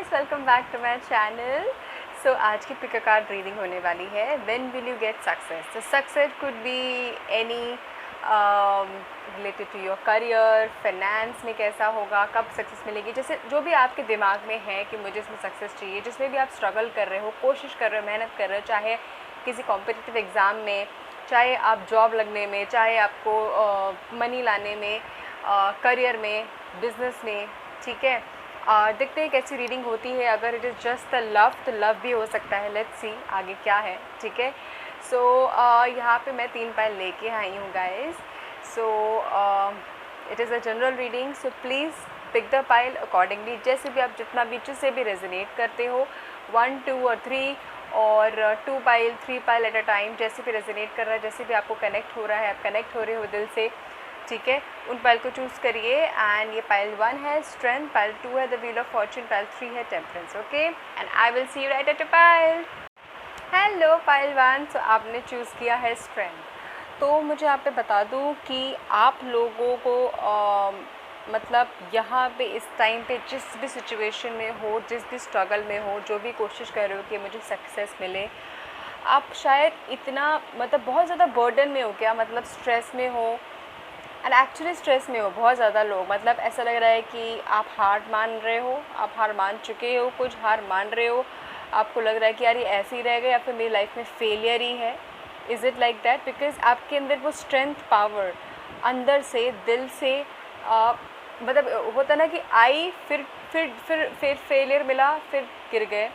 Guys, welcome back to my channel. So आज की pick a card reading होने वाली है when will you get success. तो success could be any related to your career, finance में कैसा होगा, कब सक्सेस मिलेगी, जैसे जो भी आपके दिमाग में है कि मुझे इसमें सक्सेस चाहिए, जिसमें भी आप स्ट्रगल कर रहे हो, कोशिश कर रहे हो, मेहनत कर रहे हो, चाहे किसी कॉम्पिटिटिव एग्ज़ाम में, चाहे आप जॉब लगने में, चाहे आपको मनी लाने में, करियर में, बिजनेस में, ठीक है। देखते हैं कैसी रीडिंग होती है। अगर it is just the love तो लव भी हो सकता है। लेट्स सी आगे क्या है, ठीक है। सो यहाँ पे मैं 3 पाइल लेके आई हूँ guys. So it is a general reading, so please pick the pile accordingly, जैसे भी आप जितना भी जिससे भी रेजोनेट करते हो, 1, 2 और 3 और 2 pile 3 pile at a time, जैसे भी रेजोनेट कर रहा है, जैसे भी आपको कनेक्ट हो रहा है, आप कनेक्ट हो रहे हो दिल से, ठीक है। उन पाइल को चूज़ करिए। एंड ये पाइल 1 है स्ट्रेंथ, पाइल 2 है the wheel of Fortune, pile 3 है temperance. Okay, and I will see you right at a pile. Hello pile 1, सो आपने चूज़ किया है स्ट्रेंथ। तो मुझे आप पे बता दूं कि आप लोगों को मतलब यहाँ पे इस टाइम पे जिस भी सिचुएशन में हो, जिस भी स्ट्रगल में हो, जो भी कोशिश कर रहे हो कि मुझे सक्सेस मिले, आप शायद इतना मतलब बहुत ज़्यादा बर्डन में हो, क्या मतलब स्ट्रेस में हो, एंड एक्चुअली स्ट्रेस में हो बहुत ज़्यादा लोग। मतलब ऐसा लग रहा है कि आप हार मान रहे हो, आप हार मान चुके हो, कुछ हार मान रहे हो, आपको लग रहा है कि यार ये ऐसे ही रह गए या फिर मेरी लाइफ में फेलियर ही है। Is it like that? Because आपके अंदर वो स्ट्रेंथ पावर अंदर से, दिल से, मतलब होता ना कि आई, फिर फेलियर मिला, फिर गिर गए,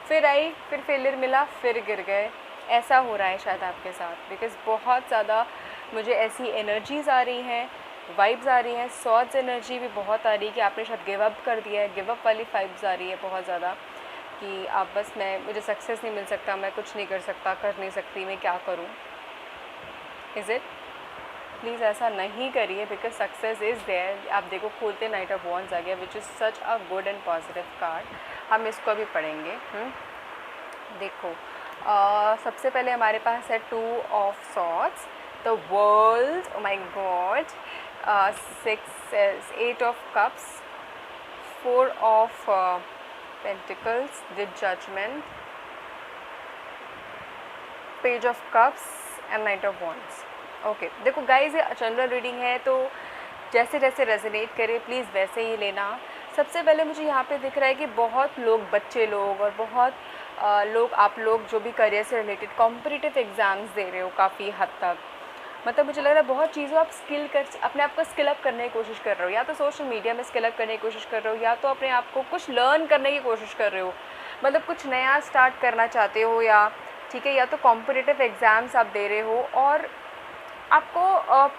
फिर आई, फिर फेलियर मिला, फिर गिर गए। ऐसा हो रहा है शायद आपके साथ, बिकॉज़ बहुत ज़्यादा मुझे ऐसी एनर्जीज़ आ रही हैं, वाइब्स आ रही हैं, सॉर्ड्स एनर्जी भी बहुत आ रही है कि आपने शायद गिव अप कर दिया है। गिव अप वाली वाइब्स आ रही है बहुत ज़्यादा कि आप बस मुझे सक्सेस नहीं मिल सकता, मैं कुछ नहीं कर सकता, कर नहीं सकती, मैं क्या करूँ। Is it? प्लीज़ ऐसा नहीं करिए, बिकॉज सक्सेस इज़ देयर। आप देखो खोलते नाइट ऑफ वॉन्ड्स आ गया, which is such a good and positive card. हम इसको अभी पढ़ेंगे। देखो, सबसे पहले हमारे पास है 2 of swords, the world, oh my god, 8 of cups, 4 of pentacles, the judgment, page of cups and knight of wands. Okay, देखो गाइज ये जनरल रीडिंग है, तो जैसे जैसे रेजोनेट करे प्लीज़ वैसे ही लेना। सबसे पहले मुझे यहाँ पे दिख रहा है कि बहुत लोग, बच्चे लोग और बहुत लोग, आप लोग जो भी करियर से रिलेटेड कॉम्पिटिटिव एग्ज़ाम्स दे रहे हो काफ़ी हद तक, मतलब मुझे लग रहा है बहुत चीज़ों आप अपने आप को स्किल अप करने की कोशिश कर रहे हो, या तो सोशल मीडिया में स्किल अप करने की कोशिश कर रहे हो, या तो अपने आप को कुछ लर्न करने की कोशिश कर रहे हो, मतलब कुछ नया स्टार्ट करना चाहते हो, या ठीक है, या तो कॉम्पिटिटिव एग्ज़ाम्स आप दे रहे हो और आपको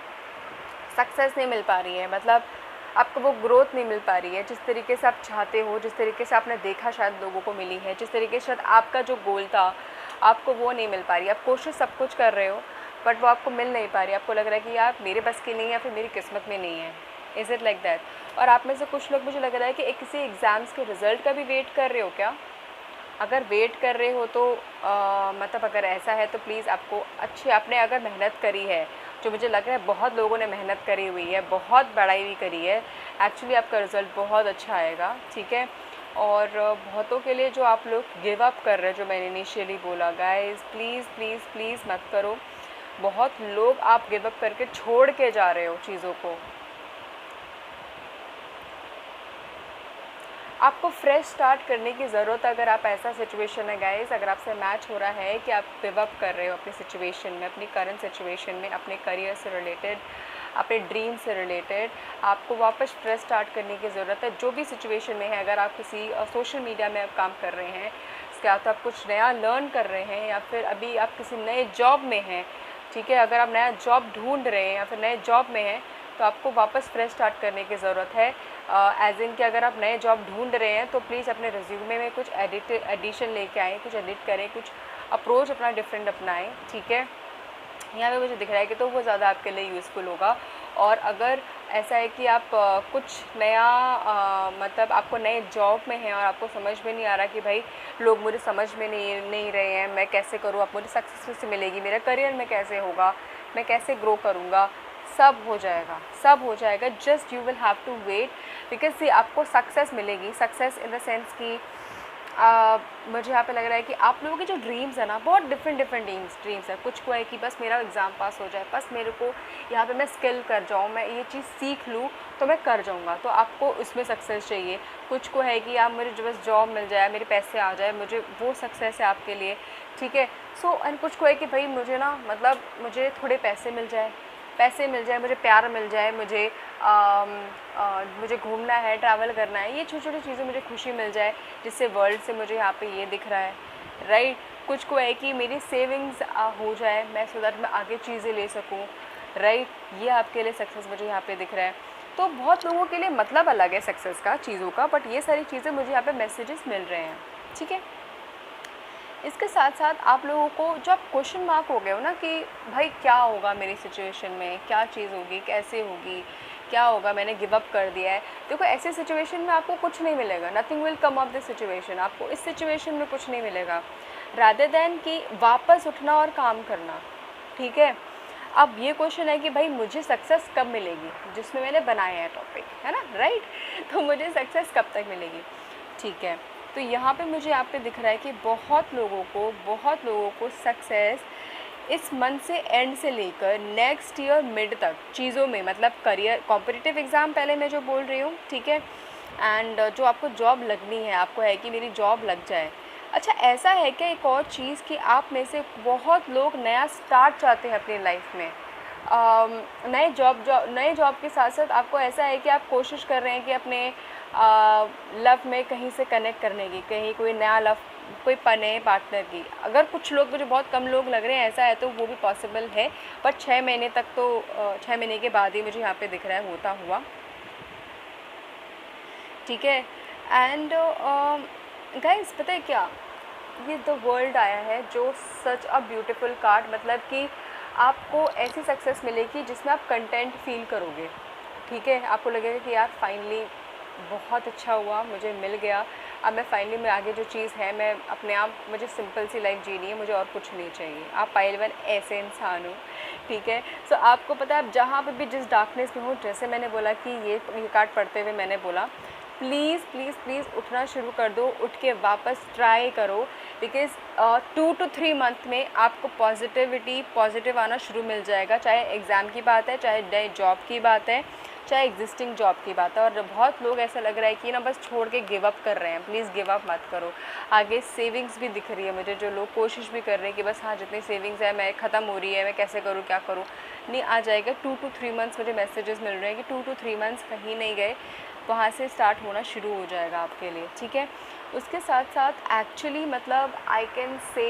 सक्सेस नहीं मिल पा रही है, मतलब आपको वो ग्रोथ नहीं मिल पा रही है जिस तरीके से आप चाहते हो, जिस तरीके से आपने देखा शायद लोगों को मिली है, जिस तरीके से शायद आपका जो गोल था आपको वो नहीं मिल पा रही है। आप कोशिश सब कुछ कर रहे हो बट वो आपको मिल नहीं पा रही है। आपको लग रहा है कि यार मेरे बस की नहीं है या फिर मेरी किस्मत में नहीं है। Is it like that? और आप में से कुछ लोग, मुझे लग रहा है कि किसी एग्ज़ाम्स के रिज़ल्ट का भी वेट कर रहे हो क्या? अगर वेट कर रहे हो तो मतलब अगर ऐसा है तो प्लीज़ आपको अच्छी, आपने अगर मेहनत करी है, जो मुझे लग रहा है बहुत लोगों ने मेहनत करी हुई है, बहुत पढ़ाई भी करी है, एक्चुअली आपका रिज़ल्ट बहुत अच्छा आएगा, ठीक है। और बहुतों के लिए जो आप लोग गिव अप कर रहे हैं, जो मैंने इनिशियली बोला, गाइस प्लीज़ प्लीज़ प्लीज़ मत करो। बहुत लोग आप गिव अप करके छोड़ के जा रहे हो चीज़ों को। आपको फ्रेश स्टार्ट करने की ज़रूरत है। अगर आप ऐसा सिचुएशन है गाइस, अगर आपसे मैच हो रहा है कि आप गिव अप कर रहे हो अपनी सिचुएशन में, अपनी करंट सिचुएशन में, अपने करियर से रिलेटेड, अपने ड्रीम से रिलेटेड, आपको वापस फ्रेश स्टार्ट करने की ज़रूरत है। जो भी सिचुएशन में है, अगर आप किसी सोशल मीडिया में आप काम कर रहे हैं, इसके बाद आप कुछ नया लर्न कर रहे हैं, या फिर अभी आप किसी नए जॉब में हैं, ठीक है, अगर आप नया जॉब ढूंढ रहे हैं या फिर नए जॉब में हैं, तो आपको वापस फ्रेश स्टार्ट करने की ज़रूरत है। एज इन कि अगर आप नए जॉब ढूंढ रहे हैं तो प्लीज़ अपने रिज्यूमे में कुछ एडिशन लेके आएँ, कुछ एडिट करें, कुछ अप्रोच अपना डिफरेंट अपनाएं, ठीक है। यहाँ पे मुझे दिख रहा है कि तो वो ज़्यादा आपके लिए यूज़फुल होगा। और अगर ऐसा है कि आप कुछ नया मतलब आपको नए जॉब में हैं और आपको समझ में नहीं आ रहा कि भाई लोग मुझे समझ में नहीं रहे हैं, मैं कैसे करूँ, अब मुझे सक्सेस से मिलेगी, मेरा करियर में कैसे होगा, मैं कैसे ग्रो करूँगा, सब हो जाएगा, सब हो जाएगा। Just you will have to wait, because see आपको सक्सेस मिलेगी। सक्सेस इन द सेंस कि मुझे यहाँ पे लग रहा है कि आप लोगों के जो ड्रीम्स है ना, बहुत डिफरेंट ड्रीम्स है। कुछ को है कि बस मेरा एग्ज़ाम पास हो जाए, बस मेरे को यहाँ पे मैं स्किल कर जाऊँ, मैं ये चीज़ सीख लूँ तो मैं कर जाऊँगा, तो आपको उसमें सक्सेस चाहिए। कुछ को है कि आप मुझे जो बस जॉब मिल जाए, मेरे पैसे आ जाए, मुझे वो सक्सेस है आपके लिए, ठीक है। सो एंड कुछ को है कि भाई मुझे ना मतलब मुझे थोड़े पैसे मिल जाए, मुझे प्यार मिल जाए, मुझे घूमना है, ट्रैवल करना है, ये छोटी छोटी चीज़ें मुझे खुशी मिल जाए, जिससे वर्ल्ड से मुझे यहाँ पे ये दिख रहा है, राइट। कुछ को है कि मेरी सेविंग्स हो जाए, मैं सो दैट मैं आगे चीज़ें ले सकूँ, राइट। ये आपके लिए सक्सेस मुझे यहाँ पे दिख रहा है। तो बहुत लोगों के लिए मतलब अलग है सक्सेस का, चीज़ों का, बट ये सारी चीज़ें मुझे यहाँ पे मैसेजेस मिल रहे हैं, ठीक है। इसके साथ साथ आप लोगों को जो आप क्वेश्चन मार्क हो गए हो ना कि भाई क्या होगा मेरी सिचुएशन में, क्या चीज़ होगी, कैसे होगी, क्या होगा, मैंने गिव अप कर दिया है। देखो ऐसे सिचुएशन में आपको कुछ नहीं मिलेगा, nothing will come of this situation, आपको इस सिचुएशन में कुछ नहीं मिलेगा, रादर दैन कि वापस उठना और काम करना, ठीक है। अब ये क्वेश्चन है कि भाई मुझे सक्सेस कब मिलेगी, जिसमें मैंने बनाया है टॉपिक, है ना, राइट। तो मुझे सक्सेस कब तक मिलेगी, ठीक है। तो यहाँ पे मुझे आप पे दिख रहा है कि बहुत लोगों को सक्सेस इस मंथ से एंड से लेकर नेक्स्ट ईयर मिड तक चीज़ों में, मतलब करियर, कॉम्पिटिटिव एग्ज़ाम पहले मैं जो बोल रही हूँ, ठीक है, एंड जो आपको जॉब लगनी है, आपको है कि मेरी जॉब लग जाए। अच्छा ऐसा है क्या एक और चीज़ कि आप में से बहुत लोग नया स्टार्ट चाहते हैं अपनी लाइफ में, नए जॉब के साथ साथ आपको ऐसा है कि आप कोशिश कर रहे हैं कि अपने लव में कहीं से कनेक्ट करने की, कहीं कोई नया लव, कोई नए पार्टनर की। अगर कुछ लोग, मुझे बहुत कम लोग लग रहे हैं ऐसा है, तो वो भी पॉसिबल है, बट 6 महीने तक तो 6 महीने के बाद ही मुझे यहाँ पे दिख रहा है होता हुआ, ठीक है। एंड गाइस पता है क्या, ये द वर्ल्ड आया है जो सच अ ब्यूटीफुल कार्ड, मतलब कि आपको ऐसी सक्सेस मिलेगी जिसमें आप कंटेंट फील करोगे, ठीक है। आपको लगेगा कि यार फाइनली बहुत अच्छा हुआ, मुझे मिल गया, अब मैं फाइनली मैं आगे जो चीज़ है, मैं अपने आप, मुझे सिंपल सी लाइफ जीनी है, मुझे और कुछ नहीं चाहिए। आप पायलवन ऐसे इंसान हो, ठीक है। सो आपको पता है आप जहाँ पे भी जिस डार्कनेस में हो, जैसे मैंने बोला कि ये कार्ड पढ़ते हुए मैंने बोला प्लीज़ प्लीज़ प्लीज़ उठना शुरू कर दो, उठ के वापस ट्राई करो, बिकॉज़ 2 to 3 मंथ में आपको पॉजिटिव आना शुरू मिल जाएगा, चाहे एग्ज़ाम की बात है, चाहे नए जॉब की बात है, चाहे एग्जिस्टिंग जॉब की बात है। और बहुत लोग ऐसा लग रहा है कि ना बस छोड़ के गिव अप कर रहे हैं, प्लीज़ गिव अप मत करो। आगे सेविंग्स भी दिख रही है मुझे, जो लोग कोशिश भी कर रहे हैं कि बस हाँ जितनी सेविंग्स है मैं ख़त्म हो रही है, मैं कैसे करूँ, क्या करूँ, नहीं आ जाएगा। 2 to 3 मंथ्स मुझे मैसेजेस मिल रहे हैं कि 2 to 3 मंथ्स कहीं नहीं गए, वहाँ से स्टार्ट होना शुरू हो जाएगा आपके लिए, ठीक है। उसके साथ साथ एक्चुअली मतलब आई कैन से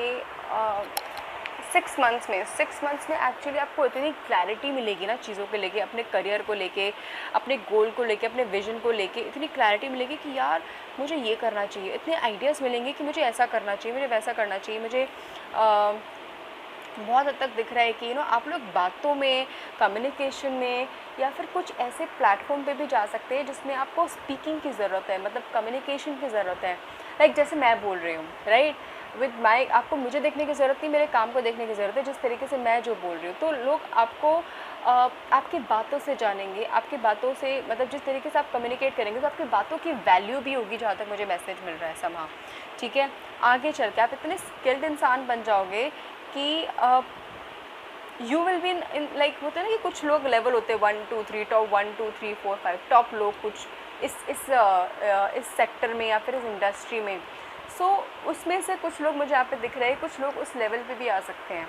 6 मंथ्स में एक्चुअली आपको इतनी क्लैरिटी मिलेगी ना चीज़ों को लेके, अपने करियर को लेके, अपने गोल को लेके, अपने विजन को लेके, इतनी क्लैरिटी मिलेगी कि यार मुझे ये करना चाहिए, इतने आइडियाज़ मिलेंगे कि मुझे ऐसा करना चाहिए, मुझे वैसा करना चाहिए। मुझे बहुत हद तक दिख रहा है कि आप लोग बातों में, कम्युनिकेशन में, या फिर कुछ ऐसे प्लेटफॉर्म पे भी जा सकते हैं जिसमें आपको स्पीकिंग की ज़रूरत है, मतलब कम्युनिकेशन की ज़रूरत है। लाइक जैसे मैं बोल रही हूँ, राइट, विद माई, आपको मुझे देखने की ज़रूरत नहीं, मेरे काम को देखने की ज़रूरत है, जिस तरीके से मैं जो बोल रही हूँ, तो लोग आपको आपकी बातों से जानेंगे, आपकी बातों से, मतलब जिस तरीके से आप कम्युनिकेट करेंगे तो आपकी बातों की वैल्यू भी होगी, जहाँ तक मुझे मैसेज मिल रहा है समहाउ, ठीक है। आगे चल के आप इतने स्किल्ड इंसान बन जाओगे कि you will be in like, होते हैं ना कि कुछ लोग लेवल होते हैं 1 2 3 टॉप 1 2 3 4 5 टॉप लोग कुछ इस सेक्टर में या फिर इस इंडस्ट्री में। सो उसमें से कुछ लोग मुझे यहाँ पे दिख रहे हैं, कुछ लोग उस लेवल पे भी आ सकते हैं।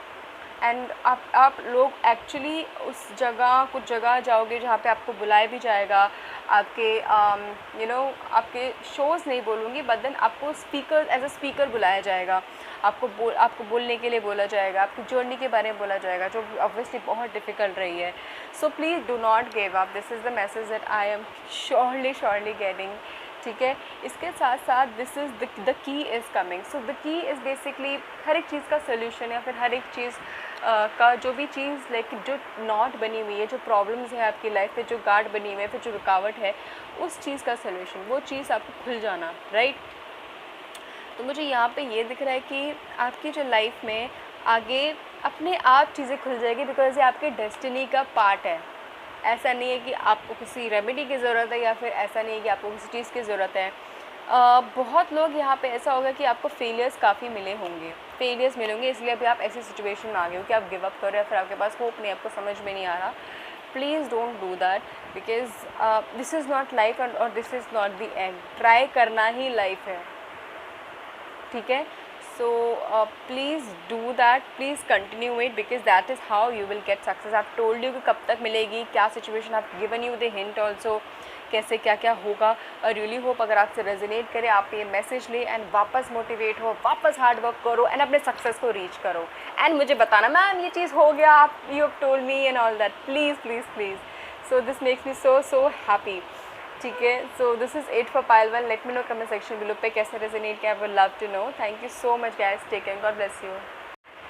एंड आप लोग एक्चुअली उस जगह, कुछ जगह जाओगे जहाँ पे आपको बुलाया भी जाएगा, आपके आपके शोज़ नहीं बोलूँगी, बट देन आपको स्पीकर, एज अ स्पीकर बुलाया जाएगा, आपको बोलने के लिए बोला जाएगा, आपकी जर्नी के बारे में बोला जाएगा, जो ऑब्वियसली बहुत डिफ़िकल्ट रही है। So please do not give up, this is the message that I am surely getting, ठीक है। इसके साथ साथ this is the key is coming. So the key is basically हर एक चीज़ का सोल्यूशन, या फिर हर एक चीज़ का जो भी चीज़ लाइक जो नॉट बनी हुई है, जो प्रॉब्लम्स है आपकी लाइफ में, जो गार्ड बनी हुई है, फिर जो रुकावट है, उस चीज़ का सोल्यूशन, वो चीज़ आपको खुल जाना, राइट। तो मुझे यहाँ पे ये दिख रहा है कि आपकी जो लाइफ में आगे अपने आप चीज़ें खुल जाएगी, बिकॉज ये आपके डेस्टिनी का पार्ट है, ऐसा नहीं है कि आपको किसी रेमेडी की ज़रूरत है या फिर ऐसा नहीं है कि आपको किसी चीज़ की ज़रूरत है। बहुत लोग यहाँ पे ऐसा होगा कि आपको फेलियर्स काफ़ी मिले होंगे, फेलियर्स मिलेंगे, इसलिए अभी आप ऐसी सिचुएशन में आ गए हो कि आप गिव अप कर रहे हो, फिर आपके पास होप नहीं, आपको समझ में नहीं आ रहा। Please don't do that, because this is not life और this is not the end. Try करना ही लाइफ है, ठीक है। So please do that, please continue it, because that is how you will get success. आप told you कि कब तक मिलेगी, क्या सिचुएशन, आप given you the hint also, कैसे क्या क्या होगा। और रियली होप अगर आपसे रेजोनेट करे, आप ये मैसेज ले एंड वापस मोटिवेट हो, वापस हार्ड वर्क करो एंड अपने सक्सेस को रीच करो एंड मुझे बताना मैम ये चीज़ हो गया, आप you have told me and all that, please please please. So this makes me so happy, ठीक है। So this is it for pile 1। Let me know comment section below पे कैसे रेजोनेट किया, I would love to know. Thank you so much guys, take care, God bless you.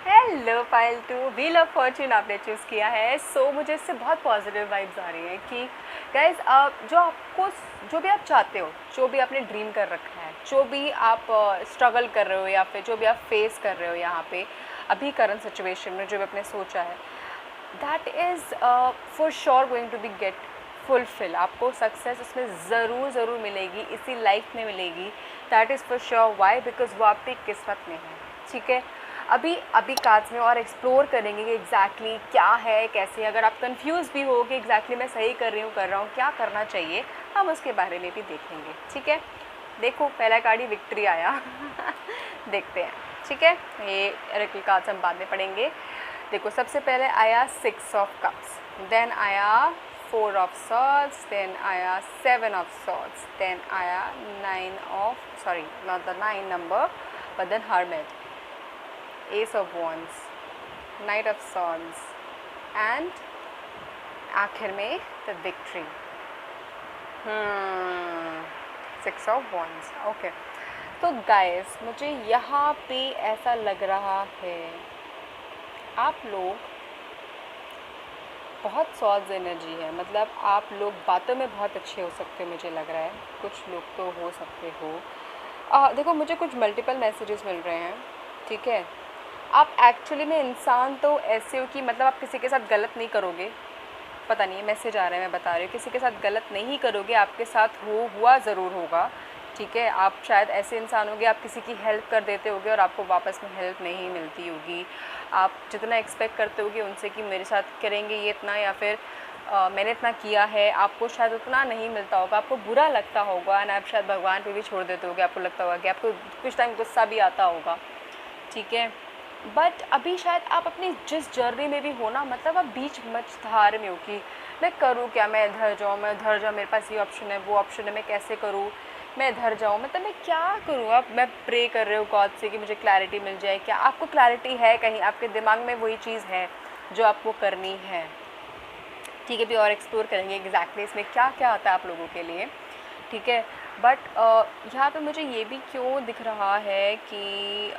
Hello pile 2, wheel of Fortune आपने choose किया है। सो मुझे इससे बहुत positive vibes आ रही हैं कि गाइस जो भी आप चाहते हो, जो भी आपने ड्रीम कर रखा है, जो भी आप स्ट्रगल कर रहे हो या फिर जो भी आप फेस कर रहे हो यहाँ पे अभी करंट सिचुएशन में, जो भी आपने सोचा है, that is for sure going to be get fulfil. आपको सक्सेस उसमें ज़रूर मिलेगी, इसी लाइफ में मिलेगी, that is for sure. Why? Because वो आपकी किस्मत में है, ठीक है। अभी कार्ड्स में और एक्सप्लोर करेंगे कि एग्जैक्टली क्या है, कैसे। अगर आप कंफ्यूज भी हो कि एग्जैक्टली मैं सही कर रहा हूँ, क्या करना चाहिए, हम उसके बारे में भी देखेंगे, ठीक है। देखो पहला कार्ड ही विक्ट्री आया देखते हैं, ठीक है। ये रेकल कार्ड्स हम बाद में पढ़ेंगे। देखो सबसे पहले आया 6 ऑफ कप्स, देन आया 4 ऑफ सॉर्ड्स, देन आया 7 ऑफ सॉर्ड्स, देन आया 9 of, sorry not the 9 number but then hermit, Ace of Wands, Knight of Swords and आखिर में the Victory। 6 of Wands, okay. तो गाइस मुझे यहाँ पे ऐसा लग रहा है आप लोग बहुत सॉर्ड्स एनर्जी है, मतलब आप लोग बातों में बहुत अच्छे हो सकते हो, मुझे लग रहा है। कुछ लोग तो हो सकते हो। देखो मुझे कुछ मल्टीपल मैसेजेस मिल रहे हैं, ठीक है। आप एक्चुअली में इंसान तो ऐसे हो कि मतलब आप किसी के साथ गलत नहीं करोगे, पता नहीं मैसेज आ रहा है, मैं बता रही हूँ, किसी के साथ गलत नहीं करोगे, आपके साथ हुआ ज़रूर होगा, ठीक है। आप शायद ऐसे इंसान होंगे, आप किसी की हेल्प कर देते होगे और आपको वापस में हेल्प नहीं मिलती होगी। आप जितना एक्सपेक्ट करते होगे उनसे कि मेरे साथ करेंगे ये इतना, या फिर मैंने इतना किया है, आपको शायद उतना नहीं मिलता होगा, आपको बुरा लगता होगा एंड आप शायद भगवान पे भी छोड़ देते होगे। आपको लगता होगा कि आपको कुछ टाइम गुस्सा भी आता होगा, ठीक है। बट अभी शायद आप अपनी जिस जर्नी में भी हो ना, मतलब आप बीच मझधार में हो कि मैं करूँ क्या, मैं इधर जाऊँ, मैं उधर जाऊँ, मेरे पास ये ऑप्शन है, वो ऑप्शन है, मैं कैसे करूँ, मैं इधर जाऊँ, मतलब मैं क्या करूँ। आप मैं प्रे कर रहे हो गॉड से कि मुझे क्लैरिटी मिल जाए। क्या आपको क्लैरिटी है? कहीं आपके दिमाग में वही चीज़ है जो आपको करनी है, ठीक है। भी और एक्सप्लोर करेंगे एग्जैक्टली इसमें क्या क्या आता है आप लोगों के लिए, ठीक है। बट यहाँ पे मुझे ये भी क्यों दिख रहा है कि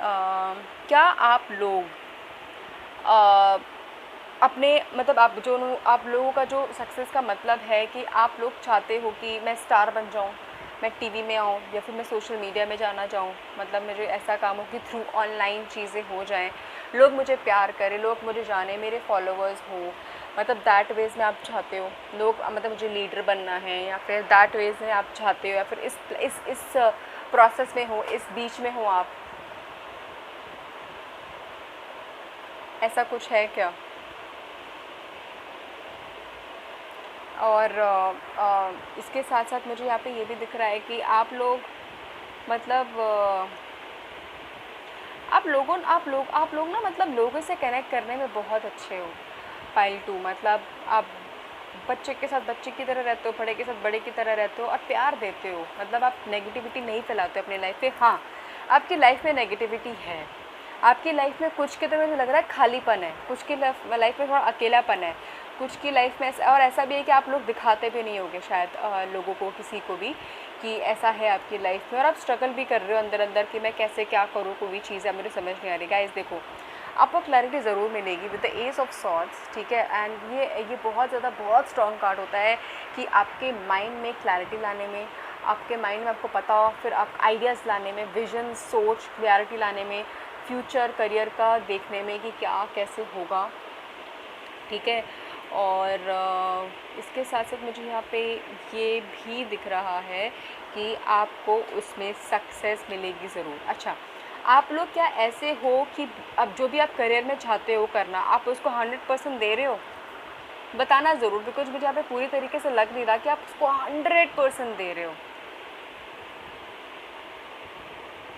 क्या आप लोग अपने मतलब आप लोगों का जो सक्सेस का मतलब है कि आप लोग चाहते हो कि मैं स्टार बन जाऊँ, मैं टीवी में आऊँ, या फिर मैं सोशल मीडिया में जाना चाहूँ, मतलब मुझे ऐसा काम हो कि थ्रू ऑनलाइन चीज़ें हो जाएं, लोग मुझे प्यार करें, लोग मुझे जाने, मेरे फॉलोअर्स हो, मतलब दैट वेज़ में आप चाहते हो लोग, मतलब मुझे लीडर बनना है, या फिर दैट वेज़ में आप चाहते हो, या फिर इस प्रोसेस में हो, इस बीच में हो आप, ऐसा कुछ है क्या? और इसके साथ साथ मुझे यहाँ पे ये भी दिख रहा है कि आप लोग मतलब आप लोग ना मतलब लोगों से कनेक्ट करने में बहुत अच्छे हो पाइल 2। मतलब आप बच्चे के साथ बच्चे की तरह रहते हो, बड़े के साथ बड़े की तरह रहते हो और प्यार देते हो, मतलब आप नेगेटिविटी नहीं फैलाते अपनी लाइफ में। हाँ, आपकी लाइफ में नेगेटिविटी है, आपकी लाइफ में कुछ की तरह मुझे लग रहा है खालीपन है, कुछ की लाइफ में थोड़ा अकेलापन है, कुछ की लाइफ में और ऐसा भी है कि आप लोग दिखाते भी नहीं होंगे शायद लोगों को, किसी को भी, कि ऐसा है आपकी लाइफ में, और आप स्ट्रगल भी कर रहे हो अंदर अंदर कि मैं कैसे क्या करूँ, कोई भी चीज़ है मुझे समझ नहीं आ रही। गाइस देखो आपको क्लैरिटी ज़रूर मिलेगी with the S of swords, ठीक है। एंड ये बहुत ज़्यादा बहुत स्ट्रॉन्ग कार्ड होता है कि आपके माइंड में क्लैरिटी लाने में, आपके माइंड में आपको पता हो, फिर आप आइडियाज़ लाने में, विजन, सोच, क्लैरिटी लाने में, फ्यूचर करियर का देखने में कि क्या कैसे होगा, ठीक है। और इसके साथ साथ मुझे यहाँ पे ये भी दिख रहा है कि आपको उसमें सक्सेस मिलेगी ज़रूर। अच्छा, आप लोग क्या ऐसे हो कि अब जो भी आप करियर में चाहते हो करना, आप उसको 100% दे रहे हो? बताना ज़रूर, बिकॉज मुझे यहाँ पे पूरी तरीके से लग नहीं रहा कि आप उसको 100% दे रहे हो।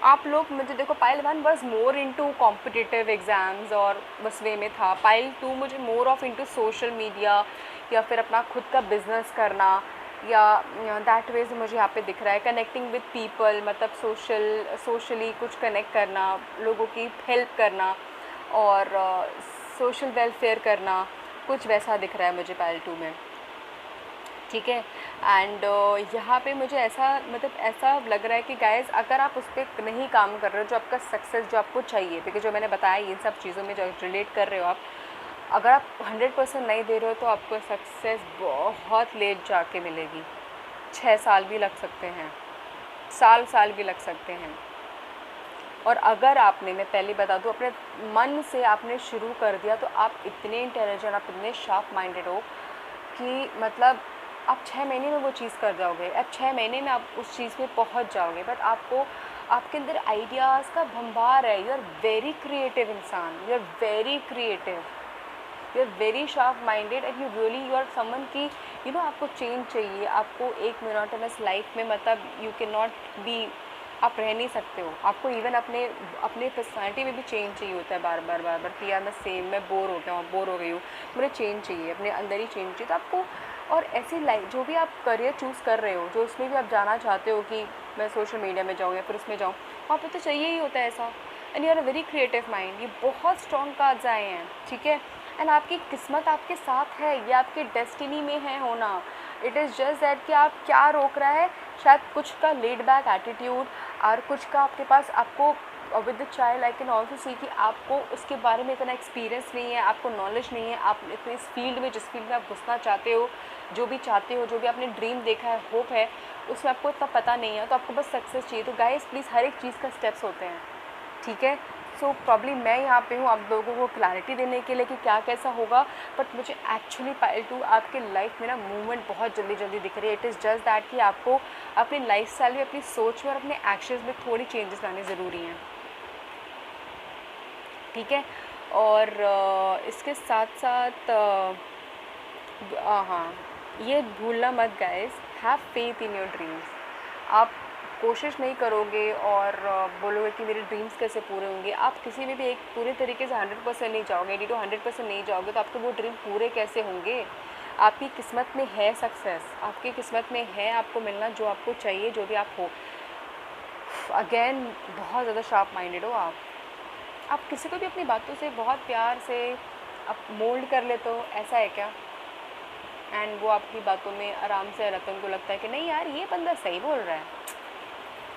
आप लोग, मुझे देखो, pile 1 was more into competitive exams और बस वे में था। पाइल 2 मुझे more of into social media या फिर अपना खुद का बिजनेस करना, या दैट वे से मुझे यहाँ पे दिख रहा है। कनेक्टिंग विद पीपल, मतलब सोशली कुछ कनेक्ट करना, लोगों की हेल्प करना और सोशल वेलफेयर करना, कुछ वैसा दिख रहा है मुझे पाइल 2 में। ठीक है। एंड यहाँ पे मुझे ऐसा, मतलब ऐसा लग रहा है कि गाइस, अगर आप उस पर नहीं काम कर रहे हो, जो आपका सक्सेस जो आपको चाहिए, बिकॉज जो मैंने बताया इन सब चीज़ों में जो रिलेट कर रहे हो आप, अगर आप 100% नहीं दे रहे हो तो आपको सक्सेस बहुत लेट जाके मिलेगी। 6 साल भी लग सकते हैं, साल भी लग सकते हैं। और अगर आपने, मैं पहले बता दूँ, अपने मन से आपने शुरू कर दिया तो आप इतने इंटेलिजेंट, आप इतने शार्प माइंडेड हो कि मतलब आप 6 महीने में वो चीज़ कर जाओगे। अब 6 महीने में आप उस चीज़ में पहुंच जाओगे। बट आपको, आपके अंदर आइडियाज़ का भंडार है। यू आर वेरी क्रिएटिव इंसान, you are very creative, you are very sharp minded and you are someone की आपको चेंज चाहिए। आपको एक मोनोटोनस लाइफ में, मतलब यू कैन नॉट बी, आप रह नहीं सकते हो। आपको इवन अपने पर्सनैलिटी में भी चेंज चाहिए होता है बार बार कि यार मैं सेम, मैं बोर हो गया हूँ, बोर हो गई हूँ, मुझे चेंज चाहिए, अपने अंदर ही चेंज चाहिए। तो आपको, और ऐसी लाइफ जो भी आप करियर चूज़ कर रहे हो, जो उसमें भी आप जाना चाहते हो कि मैं सोशल मीडिया में जाऊँ या फिर उसमें जाऊँ, वहाँ पे तो चाहिए ही होता है ऐसा। And you are a very creative mind, ये बहुत स्ट्रॉन्ग कार्ड्स आए हैं। ठीक है। एंड आपकी किस्मत आपके साथ है, ये आपके डेस्टिनी में है होना। इट इज़ जस्ट दैट कि आप क्या रोक रहा है, शायद कुछ का लेड बैक एटीट्यूड, और कुछ का आपके पास, आपको with the child I can also see कि आपको उसके बारे में इतना एक्सपीरियंस नहीं है, आपको नॉलेज नहीं है, आप इतने इस फील्ड में, जिस फील्ड में आप घुसना चाहते हो, जो भी चाहते हो, जो भी आपने ड्रीम देखा है, होप है, उसमें आपको इतना पता नहीं है। तो आपको बस सक्सेस चाहिए। तो गाइस प्लीज़, हर एक चीज़ का स्टेप्स होते हैं। ठीक है। सो प्रॉब्ली मैं यहाँ पे हूँ आप लोगों को क्लैरिटी देने के लिए कि क्या कैसा होगा। बट मुझे एक्चुअली पाइल 2 आपके लाइफ में ना मूवमेंट बहुत जल्दी दिख रही है। इट इज़ जस्ट दैट कि आपको अपनी लाइफ स्टाइल में, अपनी सोच में और अपने एक्शंस में थोड़ी चेंजेस लाने ज़रूरी हैं। ठीक है। और इसके साथ साथ हाँ, ये भूलना मत guys, have faith in your dreams. आप कोशिश नहीं करोगे और बोलोगे कि मेरे ड्रीम्स कैसे पूरे होंगे, आप किसी में भी एक पूरे तरीके से 100% नहीं जाओगे, 80 to 100% नहीं जाओगे, तो आपके वो ड्रीम पूरे कैसे होंगे। आपकी किस्मत में है सक्सेस, आपकी किस्मत में है आपको मिलना जो आपको चाहिए, जो भी आप हो। अगेन, बहुत ज़्यादा शार्प माइंडेड हो आप किसी को भी अपनी बातों से बहुत प्यार से आप मोल्ड कर लेते हो, ऐसा है क्या? एंड वो आपकी बातों में आराम से, रतन को लगता है कि नहीं यार, ये बंदा सही बोल रहा है।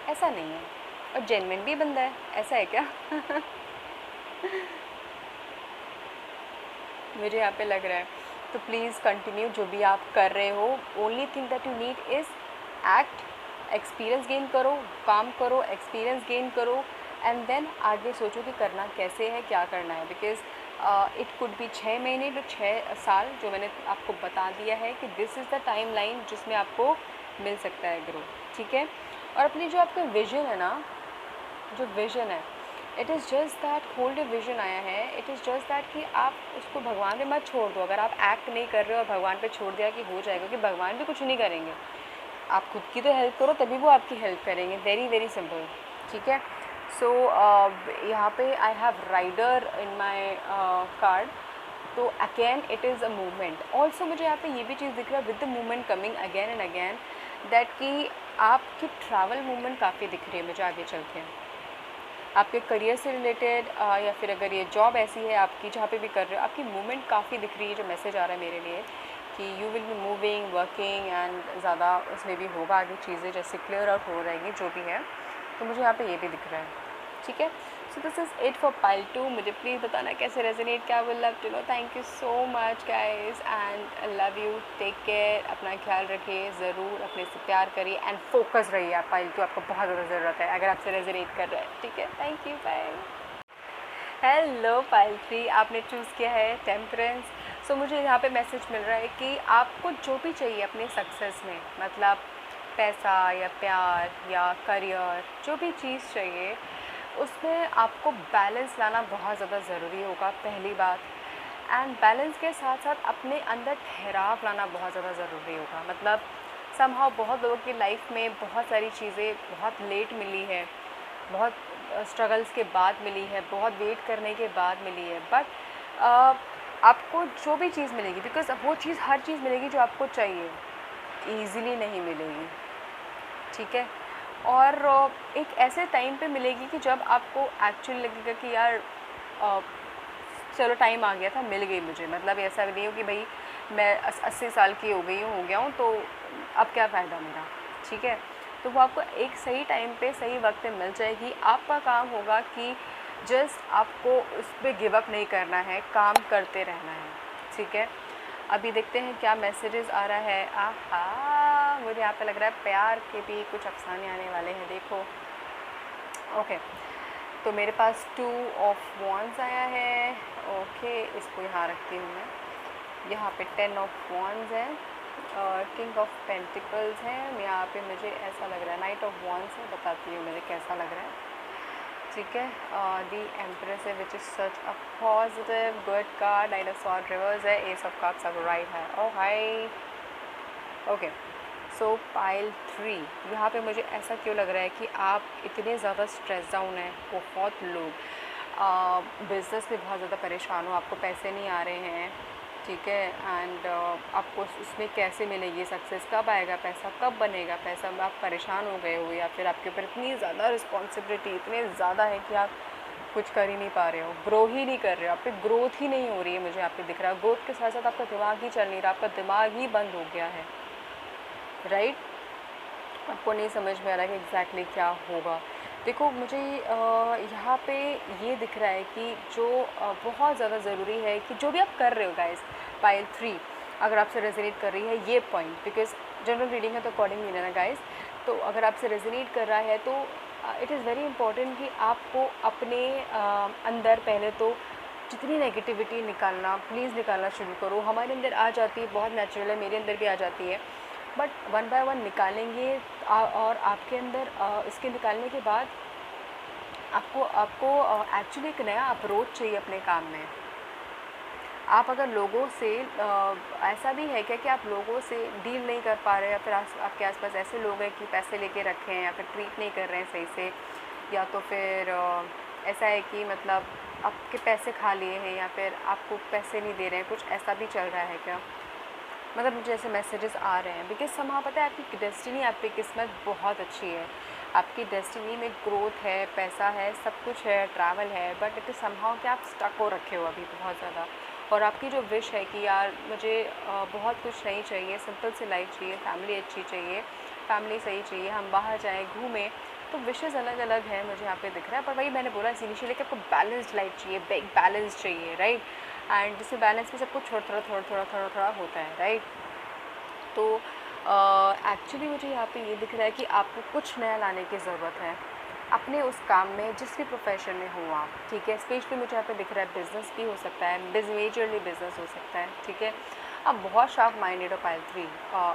ऐसा नहीं है, और जेन्युइन भी बंदा है, ऐसा है क्या? मुझे यहाँ पे लग रहा है। तो प्लीज़ कंटिन्यू जो भी आप कर रहे हो। Only thing that you need is act, experience gain करो, काम करो, एक्सपीरियंस गेन करो, एंड देन आगे सोचो कि करना कैसे है, क्या करना है। बिकॉज इट कुड बी 6 महीने टू 6 साल, जो मैंने आपको बता दिया है कि this is the time line जिसमें आपको मिल सकता है ग्रोथ। ठीक है। और अपनी जो आपका विजन है ना, जो विजन है, it is just that, hold vision आया है, इट इज़ जस्ट दैट कि आप उसको भगवान पे मत छोड़ दो। अगर आप एक्ट नहीं कर रहे हो और भगवान पे छोड़ दिया कि हो जाएगा, कि भगवान भी कुछ नहीं करेंगे, आप खुद की तो हेल्प करो तभी वो आपकी हेल्प करेंगे। Very simple. ठीक है। सो यहाँ पे I have rider in my card. तो again it is a movement. Also मुझे यहाँ पे ये भी चीज़ दिख रहा है with the movement coming again and again, that कि आपकी ट्रैवल मूवमेंट काफ़ी दिख रही है मुझे आगे चल के, आपके करियर से रिलेटेड, या फिर अगर ये जॉब ऐसी है आपकी जहाँ पे भी कर रहे हो, आपकी मूवमेंट काफ़ी दिख रही है। जो मैसेज आ रहा है मेरे लिए कि you will be moving, working, and ज़्यादा उसमें भी होगा आगे चीज़ें जैसे क्लियर आउट हो जाएंगी जो भी है। तो मुझे यहाँ पे ये भी दिख रहा है। ठीक है। So this is it for pile 2। मुझे प्लीज़ बताना कैसे रेजोनेट क्या, will love to know. Thank you so much guys and I love you. Take care, अपना ख्याल रखिए, ज़रूर अपने से प्यार करिए एंड फोकस रहिए। आप पाइल 2 आपको बहुत ज़्यादा ज़रूरत है अगर आपसे रेजोनेट कर रहा है। ठीक है। Thank you, bye. Hello pile 3, आपने चूज़ किया है टेम्परेंस। सो मुझे यहाँ पे मैसेज मिल रहा है कि आपको जो भी चाहिए अपने सक्सेस में, मतलब पैसा या प्यार या करियर, जो भी चीज़ चाहिए उसमें आपको बैलेंस लाना बहुत ज़्यादा ज़रूरी होगा, पहली बात। एंड बैलेंस के साथ साथ अपने अंदर ठहराव लाना बहुत ज़्यादा ज़रूरी होगा। मतलब समहाउ बहुत लोगों की लाइफ में बहुत सारी चीज़ें बहुत लेट मिली है, बहुत स्ट्रगल्स के बाद मिली है, बहुत वेट करने के बाद मिली है, बट आपको जो भी चीज़ मिलेगी, बिकॉज़ वो चीज़, हर चीज़ मिलेगी जो आपको चाहिए, ईज़िली नहीं मिलेगी, ठीक है। और एक ऐसे टाइम पे मिलेगी कि जब आपको एक्चुअली लगेगा कि यार चलो टाइम आ गया था, मिल गई मुझे। मतलब ऐसा भी नहीं हो कि भाई मैं 80 साल की हो गई हूँ, हो गया हूँ, तो अब क्या फ़ायदा मेरा, ठीक है। तो वो आपको एक सही टाइम पे सही वक्त पे मिल जाएगी। आपका काम होगा कि जस्ट आपको उस पर गिव अप नहीं करना है, काम करते रहना है, ठीक है। अभी देखते हैं क्या मैसेजेस आ रहा है। आहा, मुझे यहाँ पे लग रहा है प्यार के भी कुछ अफसाने आने वाले हैं, देखो। ओके, तो मेरे पास 2 ऑफ वॉन्ड्स आया है। ओके, इसको यहाँ रखती हूँ मैं। यहाँ पे 10 ऑफ वॉन्ड्स है और किंग ऑफ पेंटिकल्स है। यहाँ पे मुझे ऐसा लग रहा है नाइट ऑफ वॉन्ड्स है, बताती हूँ मुझे कैसा लग रहा है, ठीक है। दी एम्प्रेस है which is such a positive good card. Night of sword reverse है, एस ऑफ कप्स अब राइट है। ओ हाई, ओके। सो पाइल 3, यहाँ पे मुझे ऐसा क्यों लग रहा है कि आप इतने ज़्यादा स्ट्रेस डाउन हैं, बहुत लोग बिज़नेस में बहुत ज़्यादा परेशान हो, आपको पैसे नहीं आ रहे हैं, ठीक है। एंड आपको उसमें कैसे मिलेगी सक्सेस, कब आएगा पैसा, कब बनेगा पैसा, आप परेशान हो गए हो, या फिर आपके ऊपर इतनी ज़्यादा रिस्पॉन्सिबिलिटी इतने ज़्यादा है कि आप कुछ कर ही नहीं पा रहे हो, ग्रो ही नहीं कर रहे हो, आप पे ग्रोथ ही नहीं हो रही है। मुझे आप पे दिख रहा है ग्रोथ के साथ साथ आपका दिमाग ही चल नहीं रहा, आपका दिमाग ही बंद हो गया है, राइट। आपको नहीं समझ में आ रहा है कि एग्जैक्टली क्या होगा। देखो मुझे यहाँ पे ये दिख रहा है कि जो बहुत ज़्यादा ज़रूरी है कि जो भी आप कर रहे हो गाइस, पाइल 3 अगर आपसे रेजोनेट कर रही है ये पॉइंट, बिकॉज जनरल रीडिंग है तो अकॉर्डिंगली लेना गाइस। तो अगर आपसे रेजोनेट कर रहा है तो इट इज़ वेरी इंपॉर्टेंट कि आपको अपने अंदर पहले तो जितनी नेगेटिविटी निकालना, प्लीज़ निकालना शुरू करो। हमारे अंदर आ जाती है, बहुत नेचुरल है, मेरे अंदर भी आ जाती है, बट वन बाय वन निकालेंगे। और आपके अंदर इसके निकालने के बाद आपको आपको एक्चुअली एक नया अप्रोच चाहिए अपने काम में। आप अगर लोगों से ऐसा भी है क्या कि आप लोगों से डील नहीं कर पा रहे, या फिर आपके आसपास ऐसे लोग हैं कि पैसे लेके रखे हैं या फिर ट्रीट नहीं कर रहे हैं सही से, या तो फिर ऐसा है कि मतलब आपके पैसे खा लिए हैं या फिर आपको पैसे नहीं दे रहे हैं, कुछ ऐसा भी चल रहा है क्या? मतलब मुझे ऐसे मैसेजेस आ रहे हैं, बिकॉज समहा पता है आपकी डेस्टिनी, आपकी किस्मत बहुत अच्छी है, आपकी डेस्टिनी में ग्रोथ है, पैसा है, सब कुछ है, ट्रैवल है, बट इट इज़ समहाउ कि आप स्टक हो रखे हो अभी बहुत ज़्यादा। और आपकी जो विश है कि यार मुझे बहुत कुछ नहीं चाहिए, सिंपल सी लाइफ चाहिए, फैमिली अच्छी चाहिए, फैमिली सही चाहिए, हम बाहर जाएँ घूमें, तो विशेज़ अलग अलग है मुझे यहाँ पे दिख रहा है। पर वही मैंने बोला इनिशियली कि आपको बैलेंस्ड लाइफ चाहिए, बैलेंस चाहिए, राइट। एंड जिसमें बैलेंस में सब कुछ थोड़ा होता है, राइट। तो एक्चुअली मुझे यहाँ पे ये दिख रहा है कि आपको कुछ नया लाने की ज़रूरत है अपने उस काम में, जिस भी प्रोफेशन में हो आप, ठीक है। स्पेशली मुझे यहाँ पे दिख रहा है बिज़नेस भी हो सकता है, मेजरली बिज़नेस हो सकता है, ठीक है। आप बहुत शार्प माइंडेड हो पाइल 3,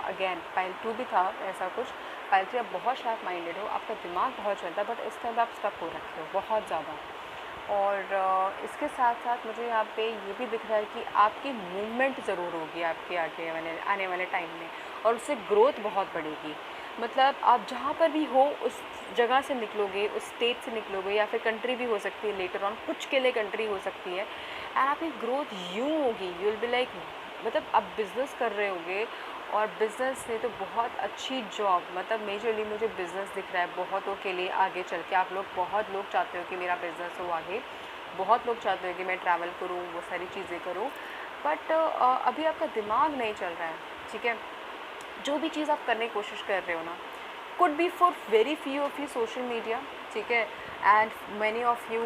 अगेन पाइल 2 भी था ऐसा कुछ, पाइल 3 आप बहुत शार्प माइंडेड हो, आपका दिमाग बहुत चलता है, बट इस टाइम आप स्टक हो रखे हो बहुत ज़्यादा। और इसके साथ साथ मुझे यहाँ पे ये भी दिख रहा है कि आपकी मूवमेंट ज़रूर होगी आपके आने वाले टाइम में, और उससे ग्रोथ बहुत बढ़ेगी। मतलब आप जहाँ पर भी हो उस जगह से निकलोगे, उस स्टेट से निकलोगे, या फिर कंट्री भी हो सकती है लेटर ऑन, कुछ के लिए कंट्री हो सकती है, एंड आपकी ग्रोथ यूँ होगी, यू विल बी लाइक, मतलब आप बिज़नेस कर रहे होगे, और बिज़नेस से तो बहुत अच्छी जॉब, मतलब मेजरली मुझे बिज़नेस दिख रहा है बहुतों के लिए आगे चल के। आप लोग, बहुत लोग चाहते हो कि मेरा बिज़नेस हो आगे, बहुत लोग चाहते हो कि मैं ट्रैवल करूँ, वो सारी चीज़ें करूँ, बट अभी आपका दिमाग नहीं चल रहा है, ठीक है। जो भी चीज़ आप करने की कोशिश कर रहे हो ना, could be for very few of you social media, ठीक है, and many of you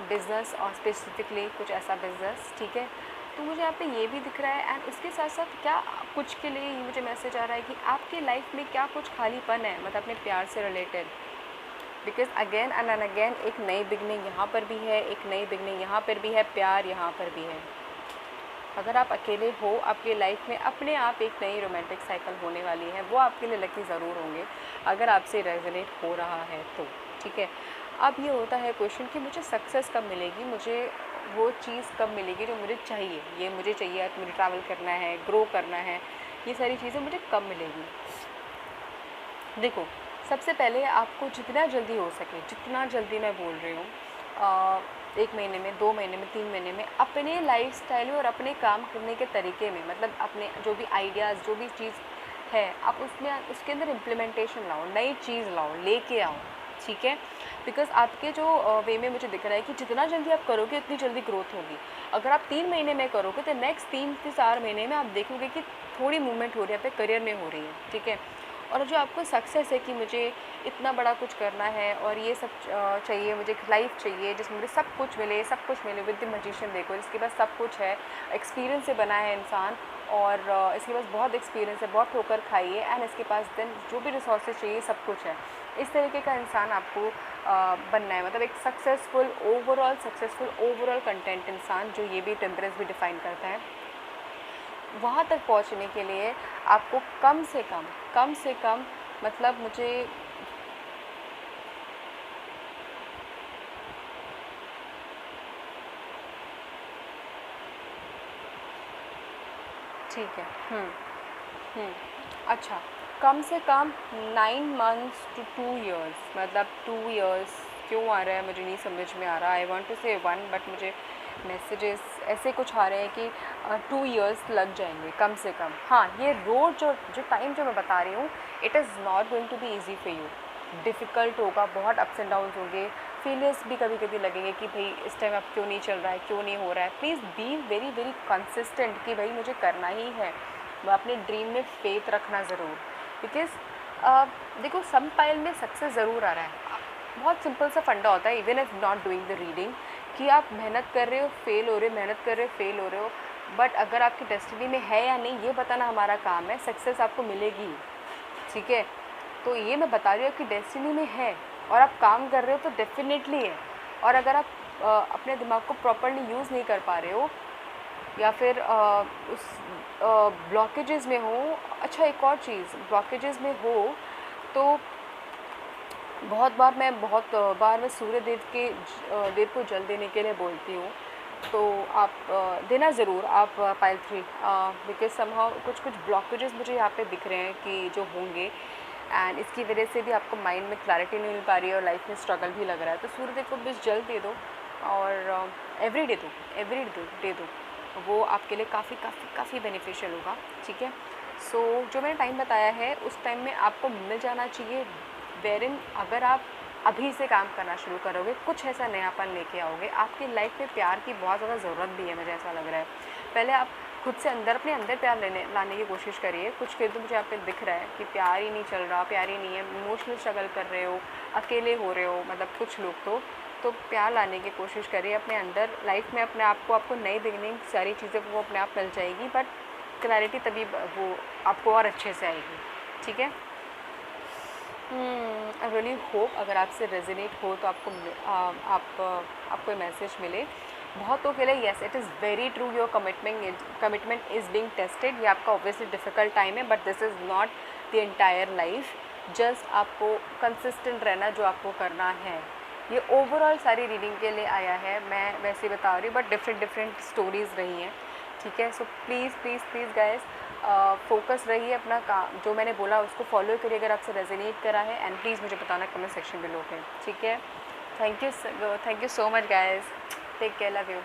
business, और स्पेसिफिकली कुछ ऐसा बिज़नेस, ठीक है। तो मुझे यहाँ पे ये भी दिख रहा है, एंड इसके साथ साथ क्या कुछ के लिए ये मुझे मैसेज आ रहा है कि आपकी लाइफ में क्या कुछ खालीपन है, मतलब अपने प्यार से related, because again and again एक नई बिगनिंग यहाँ पर भी है, एक नई बिगनिंग यहाँ पर भी है, प्यार यहाँ पर भी है, अगर आप अकेले हो, आपकी लाइफ में अपने आप एक नई रोमांटिक साइकिल होने वाली है, वो आपके लिए लकी ज़रूर होंगे अगर आपसे रेजोनेट हो रहा है तो, ठीक है। अब ये होता है क्वेश्चन कि मुझे सक्सेस कब मिलेगी, मुझे वो चीज़ कब मिलेगी जो मुझे चाहिए, ये मुझे चाहिए, मुझे ट्रैवल करना है, ग्रो करना है, ये सारी चीज़ें मुझे कब मिलेगी। देखो, सबसे पहले आपको जितना जल्दी हो सके, जितना जल्दी मैं बोल रही हूँ, 1 महीने में, 2 महीने में, 3 महीने में अपने लाइफस्टाइल में और अपने काम करने के तरीके में, मतलब अपने जो भी आइडियाज़, जो भी चीज़ है, आप उसमें उसके अंदर इम्प्लीमेंटेशन लाओ, नई चीज़ लाओ, लेके आओ, ठीक है। बिकॉज़ आपके जो वे में मुझे दिख रहा है कि जितना जल्दी आप करोगे उतनी जल्दी ग्रोथ होगी। अगर आप 3 महीने में करोगे तो नेक्स्ट 3 से 4 महीने में आप देखोगे कि थोड़ी मूवमेंट हो रही है, आपके करियर में हो रही है, ठीक है। और जो आपको सक्सेस है कि मुझे इतना बड़ा कुछ करना है और ये सब चाहिए, मुझे एक लाइफ चाहिए जिसमें मुझे सब कुछ मिले विद द मैजिशियन, देखो इसके पास सब कुछ है, एक्सपीरियंस से बना है इंसान, और इसके पास बहुत एक्सपीरियंस है, बहुत ठोकर खाई है, एंड इसके पास देन जो भी रिसोर्सेज चाहिए सब कुछ है। इस तरीके का इंसान आपको बनना है, मतलब एक सक्सेसफुल ओवरऑल कंटेंट इंसान, जो ये भी टेम्परेंस भी डिफाइन करता है। वहाँ तक पहुँचने के लिए आपको कम से कम मतलब मुझे ठीक है। अच्छा, कम से कम 9 मंथ्स टू 2 इयर्स, मतलब 2 इयर्स क्यों आ रहा है मुझे नहीं समझ में आ रहा। आई वांट टू से 1 बट मुझे मैसेजेस ऐसे कुछ आ रहे हैं कि 2 इयर्स लग जाएंगे कम से कम। हाँ, ये रोड जो टाइम जो मैं बता रही हूँ, it is not going to be easy for you, difficult होगा, बहुत अप्स एंड डाउन्स होंगे, फेलियर्स भी कभी कभी लगेंगे कि भाई इस टाइम अब क्यों नहीं चल रहा है, क्यों नहीं हो रहा है। Please be very very consistent कि भाई मुझे करना ही है, मैं अपने ड्रीम में फेथ रखना ज़रूर। बिकॉज देखो, सम पाइल में सक्सेस ज़रूर आ रहा है। बहुत सिंपल सा फंडा होता है, even if not doing the reading, कि आप मेहनत कर रहे हो, फेल हो रहे हो, मेहनत कर रहे हो, फेल हो रहे हो, बट अगर आपकी डेस्टिनी में है या नहीं ये बताना हमारा काम है। सक्सेस आपको मिलेगी, ठीक है। तो ये मैं बता रही हूँ कि डेस्टिनी में है और आप काम कर रहे हो तो डेफिनेटली है। और अगर आप अपने दिमाग को प्रॉपर्ली यूज़ नहीं कर पा रहे हो, या फिर उस ब्लॉकेजेस में हो। अच्छा, एक और चीज़, ब्लॉकेजेस में हो तो बहुत बार मैं सूर्य देव देव को जल देने के लिए बोलती हूँ, तो आप देना ज़रूर आप पाइल 3, बिकॉज समहाउ कुछ ब्लॉकेजेस मुझे यहाँ पे दिख रहे हैं कि जो होंगे, एंड इसकी वजह से भी आपको माइंड में क्लैरिटी नहीं मिल पा रही है और लाइफ में स्ट्रगल भी लग रहा है। तो सूर्य देव को बस जल दे दो और एवरी डे दो, वो आपके लिए काफ़ी बेनिफिशियल होगा, ठीक है। सो जो मैंने टाइम बताया है उस टाइम में आपको मिल जाना चाहिए, वेरिन अगर आप अभी से काम करना शुरू करोगे, कुछ ऐसा नयापन लेके आओगे। आपकी लाइफ में प्यार की बहुत ज़्यादा ज़रूरत भी है, मुझे ऐसा लग रहा है। पहले आप खुद से अपने अंदर प्यार लाने की कोशिश करिए। कुछ खेल तो मुझे आप पे दिख रहा है कि प्यार ही नहीं चल रहा, प्यार ही नहीं है, इमोशनल स्ट्रगल कर रहे हो, अकेले हो रहे हो, मतलब कुछ लोग तो प्यार लाने की कोशिश करिए अपने अंदर। लाइफ में अपने आपको नई बिगनिंग, सारी चीज़ें वो अपने आप मिल जाएगी, बट क्लैरिटी तभी वो आपको और अच्छे से आएगी, ठीक है। आई रियली होप अगर आपसे रेजोनेट हो तो आपको मैसेज मिले। बहुतों के लिए yes, it is very true, your commitment is being tested. ये आपका ऑब्वियसली डिफ़िकल्ट टाइम है, but this is not the entire life. Just आपको कंसिस्टेंट रहना जो आपको करना है। ये ओवरऑल सारी रीडिंग के लिए आया है, मैं वैसे ही बता रही हूँ, बट डिफरेंट स्टोरीज़ रही हैं, ठीक है। सो प्लीज़ गाइस, फोकस रहिए, अपना काम जो मैंने बोला उसको फॉलो करिए अगर आपसे रेजोनेट करा है, एंड प्लीज़ मुझे बताना कमेंट सेक्शन में लोग हैं, ठीक है। Thank you so much guys, take care, love you.